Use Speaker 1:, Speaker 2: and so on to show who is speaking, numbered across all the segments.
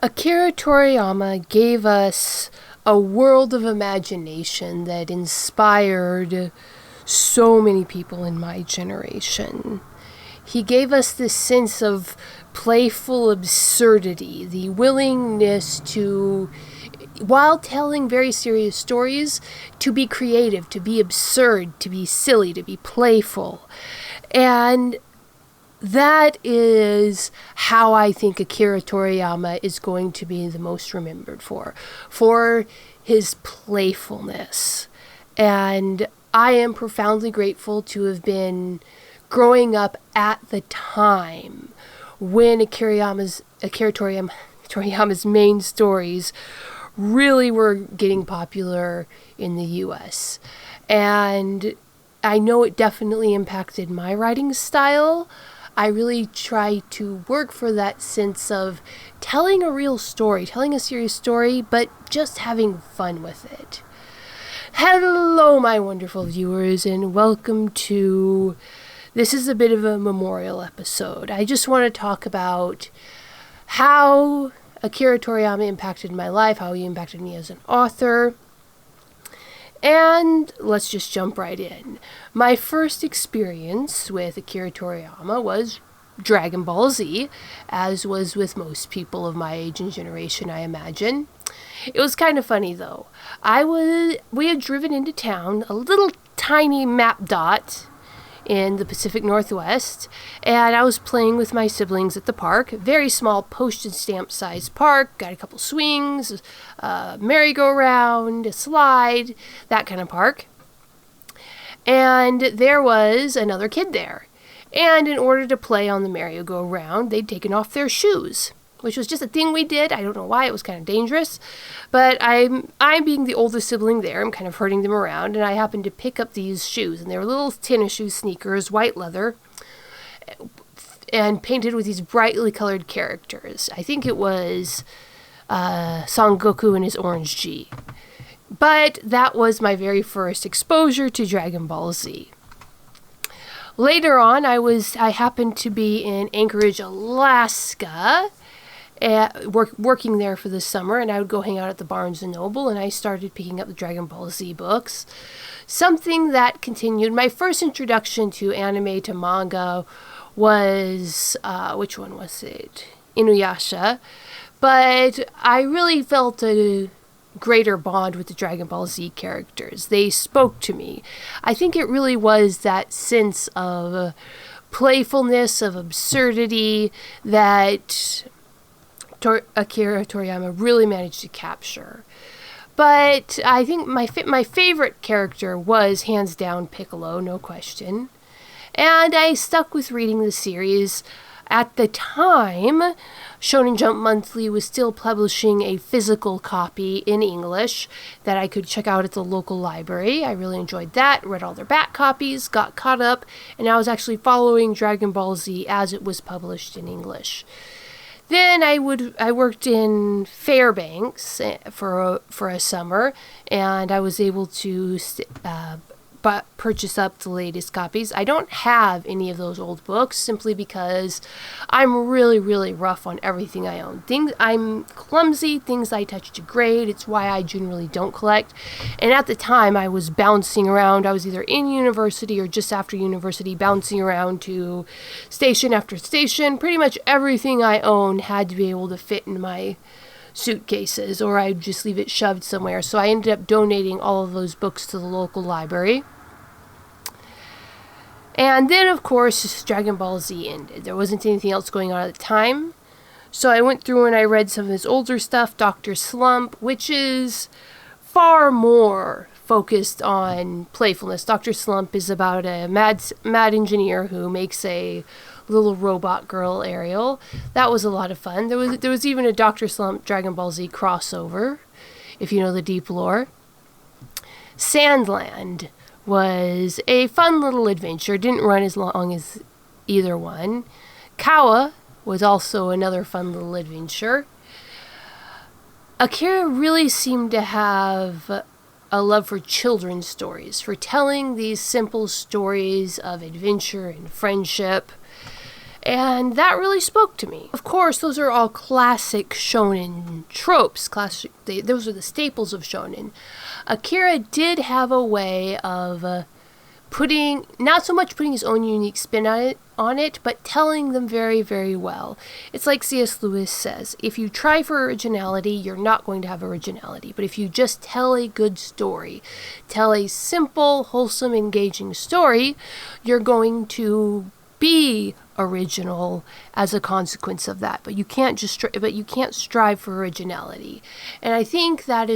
Speaker 1: Akira Toriyama gave us a world of imagination that inspired so many people in my generation. He gave us this sense of playful absurdity, the willingness to, while telling very serious stories, to be creative, to be absurd, to be silly, to be playful. And that is how I think Akira Toriyama is going to be the most remembered for his playfulness. And I am profoundly grateful to have been growing up at the time when Akira Toriyama's main stories really were getting popular in the US. And I know it definitely impacted my writing style. I really try to work for that sense of telling a real story, telling a serious story, but just having fun with it. Hello, my wonderful viewers, and welcome to... This is a bit of a memorial episode. I just want to talk about how Akira Toriyama impacted my life, how he impacted me as an author. And let's just jump right in. My first experience with Akira Toriyama was Dragon Ball Z, as was with most people of my age and generation, I imagine. It was kind of funny, though. We had driven into town, a little tiny map dot in the Pacific Northwest, and I was playing with my siblings at the park. Very small postage stamp sized park, got a couple swings, a merry-go-round, a slide, that kind of park. And there was another kid there. And in order to play on the merry-go-round, they'd taken off their shoes, which was just a thing we did. I don't know why, it was kind of dangerous. But I'm being the oldest sibling there, I'm kind of herding them around, and I happened to pick up these shoes. And they were little tennis shoe sneakers, white leather, and painted with these brightly colored characters. I think it was Son Goku and his orange G. But that was my very first exposure to Dragon Ball Z. Later on, I happened to be in Anchorage, Alaska, working there for the summer, and I would go hang out at the Barnes & Noble, and I started picking up the Dragon Ball Z books. Something that continued. My first introduction to anime, to manga, was, which one was it? Inuyasha. But I really felt a greater bond with the Dragon Ball Z characters. They spoke to me. I think it really was that sense of playfulness, of absurdity that Akira Toriyama really managed to capture. But I think my favorite character was hands down Piccolo, no question. And I stuck with reading the series. At the time, Shonen Jump Monthly was still publishing a physical copy in English that I could check out at the local library. I really enjoyed that, read all their back copies, got caught up, and I was actually following Dragon Ball Z as it was published in English. Then I worked in Fairbanks for a summer, and I was able to purchase up the latest copies. I don't have any of those old books simply because I'm really, really rough on everything I own. I'm clumsy, things I touch degrade. It's why I generally don't collect. And at the time, I was bouncing around. I was either in university or just after university, bouncing around to station after station. Pretty much everything I own had to be able to fit in my suitcases, or I'd just leave it shoved somewhere. So I ended up donating all of those books to the local library. And then, of course, Dragon Ball Z ended. There wasn't anything else going on at the time. So I went through and I read some of his older stuff, Dr. Slump, which is far more focused on playfulness. Dr. Slump is about a mad engineer who makes a little robot girl, Ariel. That was a lot of fun. There was even a Dr. Slump Dragon Ball Z crossover, if you know the deep lore. Sandland was a fun little adventure. Didn't run as long as either one. Kawa was also another fun little adventure. Akira really seemed to have a love for children's stories, for telling these simple stories of adventure and friendship. And that really spoke to me. Of course, those are all classic shonen tropes. Those are the staples of shonen. Akira did have a way of not so much putting his own unique spin on it, but telling them very, very well. It's like C.S. Lewis says, if you try for originality, you're not going to have originality. But if you just tell a good story, tell a simple, wholesome, engaging story, you're going to be original as a consequence of that. But you can't strive for originality. And I think that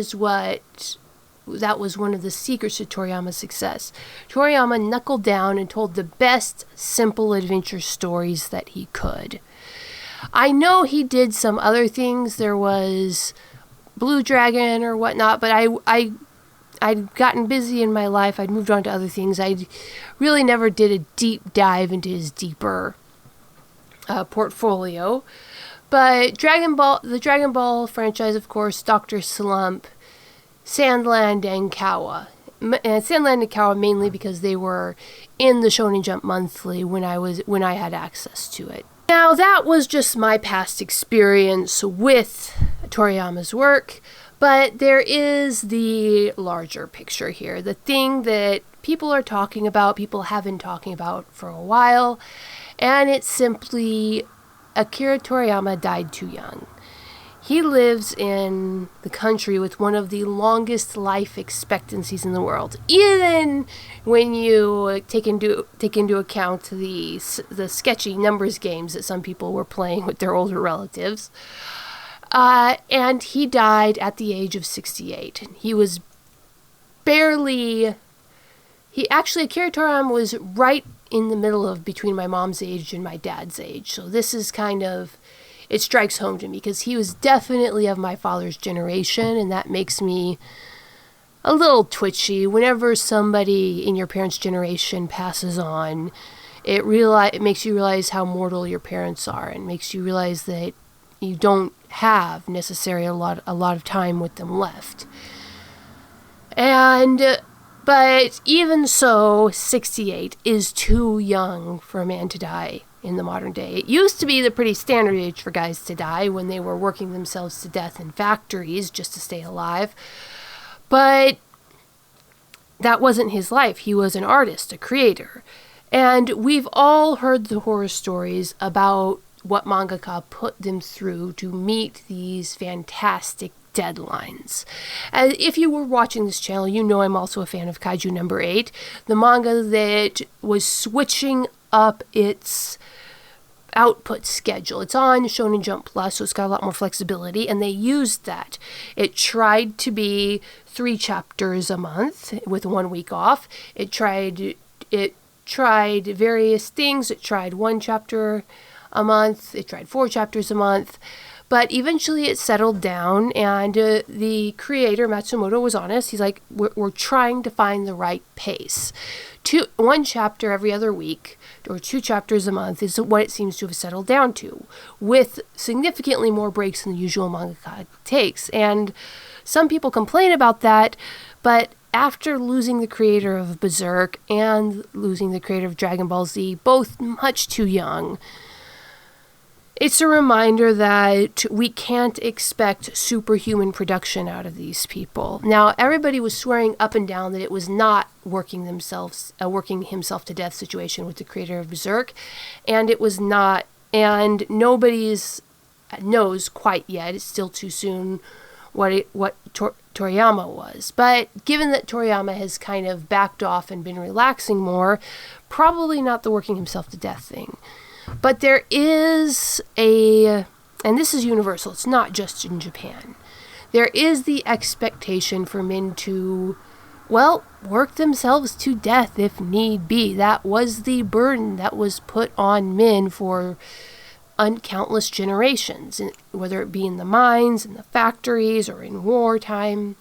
Speaker 1: was one of the secrets to Toriyama's success. Toriyama knuckled down and told the best simple adventure stories that he could. I know he did some other things. There was Blue Dragon or whatnot, but I'd gotten busy in my life. I'd moved on to other things. I really never did a deep dive into his deeper portfolio. But the Dragon Ball franchise, of course, Dr. Slump, Sandland, and Kawa. And Sandland and Kawa mainly because they were in the Shonen Jump Monthly when I had access to it. Now, that was just my past experience with Toriyama's work, but there is the larger picture here, the thing that people are talking about, people have been talking about for a while, and it's simply Akira Toriyama died too young. He lives in the country with one of the longest life expectancies in the world, even when you take into account the sketchy numbers games that some people were playing with their older relatives. And he died at the age of 68. He was Akira Toriyama was right in the middle of between my mom's age and my dad's age. So this is it strikes home to me because he was definitely of my father's generation, and that makes me a little twitchy. Whenever somebody in your parents' generation passes on, it makes you realize how mortal your parents are, and makes you realize that you don't have necessarily a lot of time with them left. But even so, 68 is too young for a man to die in the modern day. It used to be the pretty standard age for guys to die when they were working themselves to death in factories just to stay alive. But that wasn't his life. He was an artist, a creator. And we've all heard the horror stories about what mangaka put them through to meet these fantastic deadlines. If you were watching this channel, you know I'm also a fan of Kaiju number 8, the manga that was switching up its output schedule. It's on Shonen Jump Plus, so it's got a lot more flexibility, and they used that. It tried to be 3 chapters a month with 1 week off. It tried various things. It tried 1 chapter a month. It tried 4 chapters a month. But eventually it settled down, and the creator, Matsumoto, was honest. He's like, we're trying to find the right pace. 1 chapter every other week, or 2 chapters a month, is what it seems to have settled down to, with significantly more breaks than the usual mangaka takes. And some people complain about that, but after losing the creator of Berserk and losing the creator of Dragon Ball Z, both much too young, it's a reminder that we can't expect superhuman production out of these people. Now, everybody was swearing up and down that it was not working himself to death situation with the creator of Berserk, and it was not, and nobody knows quite yet. It's still too soon what Toriyama was. But given that Toriyama has kind of backed off and been relaxing more, probably not the working himself to death thing. But there is and this is universal, it's not just in Japan, there is the expectation for men to, work themselves to death if need be. That was the burden that was put on men for countless generations, whether it be in the mines, in the factories, or in wartime.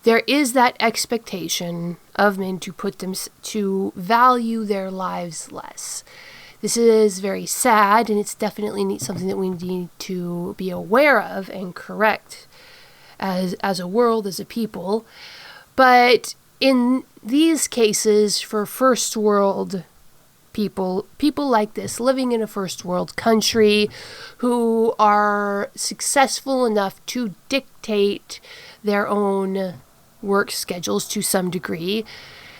Speaker 1: There is that expectation of men to value their lives less. This is very sad, and it's definitely something that we need to be aware of and correct as a world, as a people. But in these cases, for first world people like this living in a first world country who are successful enough to dictate their own work schedules to some degree.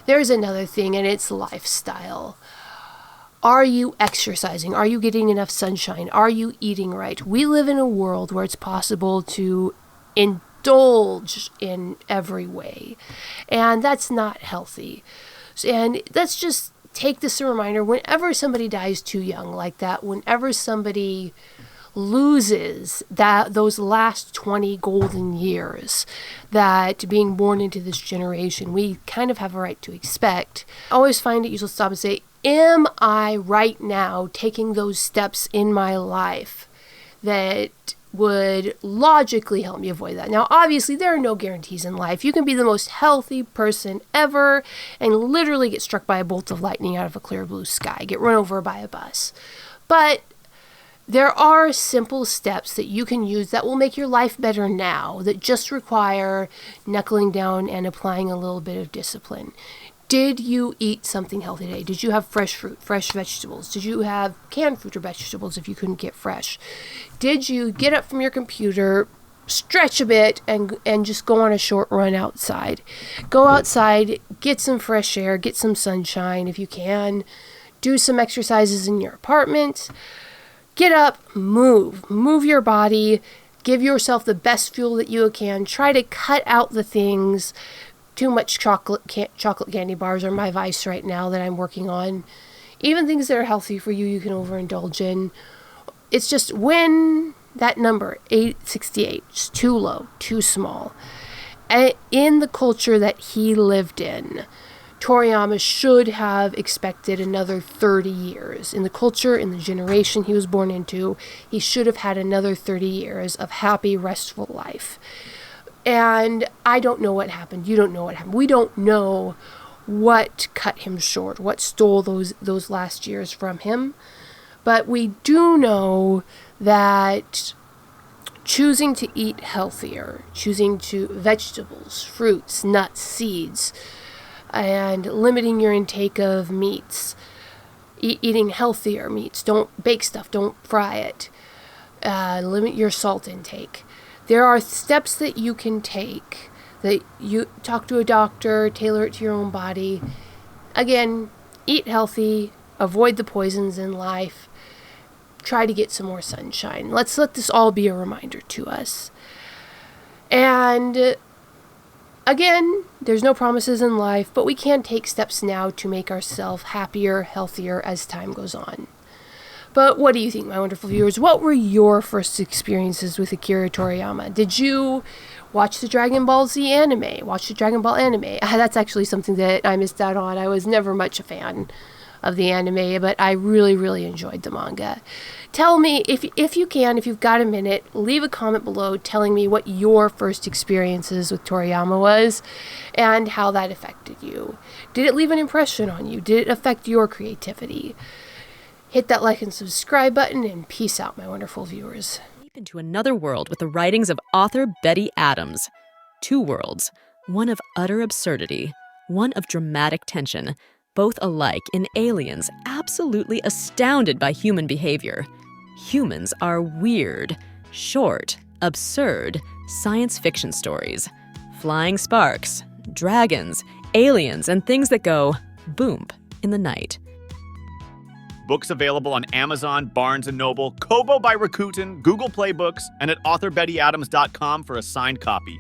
Speaker 1: There's another thing, and it's lifestyle. Are you exercising? Are you getting enough sunshine? Are you eating right? We live in a world where it's possible to indulge in every way, and that's not healthy. And let's just take this as a reminder, whenever somebody dies too young like that, whenever somebody loses those last 20 golden years that being born into this generation, we kind of have a right to expect. I always find it useful to stop and say, am I right now taking those steps in my life that would logically help me avoid that? Now, obviously, there are no guarantees in life. You can be the most healthy person ever and literally get struck by a bolt of lightning out of a clear blue sky, get run over by a bus. But there are simple steps that you can use that will make your life better now, that just require knuckling down and applying a little bit of discipline. Did you eat something healthy today? Did you have fresh fruit, fresh vegetables? Did you have canned fruit or vegetables if you couldn't get fresh? Did you get up from your computer, stretch a bit, and just go on a short run outside? Go outside, get some fresh air, get some sunshine if you can. Do some exercises in your apartment. Get up, move your body, give yourself the best fuel that you can. Try to cut out the things. Too much chocolate candy bars are my vice right now that I'm working on. Even things that are healthy for you, you can overindulge in. It's just when that number, 868, is too low, too small. In the culture that he lived in, Toriyama should have expected another 30 years. In the culture, in the generation he was born into, he should have had another 30 years of happy, restful life. And I don't know what happened. You don't know what happened. We don't know what cut him short, what stole those last years from him. But we do know that choosing to eat healthier, choosing to vegetables, fruits, nuts, seeds, and limiting your intake of meats, eating healthier meats, don't bake stuff, don't fry it, limit your salt intake. There are steps that you can take, that you talk to a doctor, tailor it to your own body. Again, eat healthy, avoid the poisons in life, try to get some more sunshine. Let's let this all be a reminder to us. And again, there's no promises in life, but we can take steps now to make ourselves happier, healthier as time goes on. But what do you think, my wonderful viewers? What were your first experiences with Akira Toriyama? Did you watch the Dragon Ball Z anime? Watch the Dragon Ball anime? That's actually something that I missed out on. I was never much a fan of the anime, but I really, really enjoyed the manga. Tell me, if you can, if you've got a minute, leave a comment below telling me what your first experiences with Toriyama was and how that affected you. Did it leave an impression on you? Did it affect your creativity? Hit that like and subscribe button, and peace out, my wonderful viewers.
Speaker 2: Leap into another world with the writings of author Betty Adams. Two worlds, one of utter absurdity, one of dramatic tension, both alike in aliens absolutely astounded by human behavior. Humans are weird, short, absurd science fiction stories. Flying sparks, dragons, aliens, and things that go boom in the night.
Speaker 3: Books available on Amazon, Barnes & Noble, Kobo by Rakuten, Google Play Books, and at authorBettyAdams.com for a signed copy.